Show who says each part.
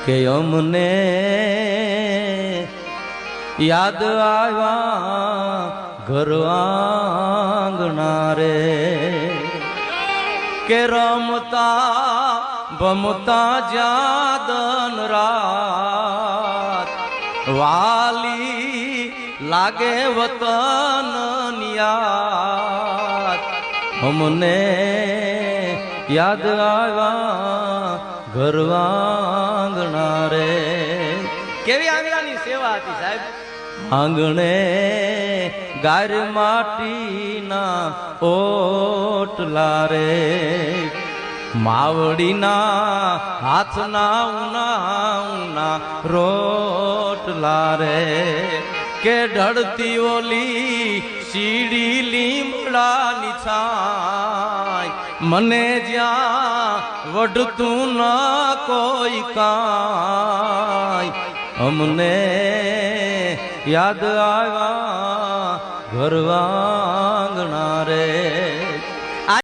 Speaker 1: કે અમને યાદ આવ્યા ઘર આંગણા રે, કે રમતા ભમતા જાદન રાત વાલી લાગે વતન યાદ. અમને યાદ આવ્યા ઘર આંગણા રે. કેવી આંગણાની સેવા હતી સાહેબ. આંગણે ગાર માટીના ઓટલા રે, માવડીના હાથના ઉના ઉના રોટલા રે, કે ઢળતી ઓલી સીડી લીમડાની છાય મને જ્યાં વઢતું ન કોઈ કાંઈ. અમને યાદ આવ્યા ઘર આંગણા રે.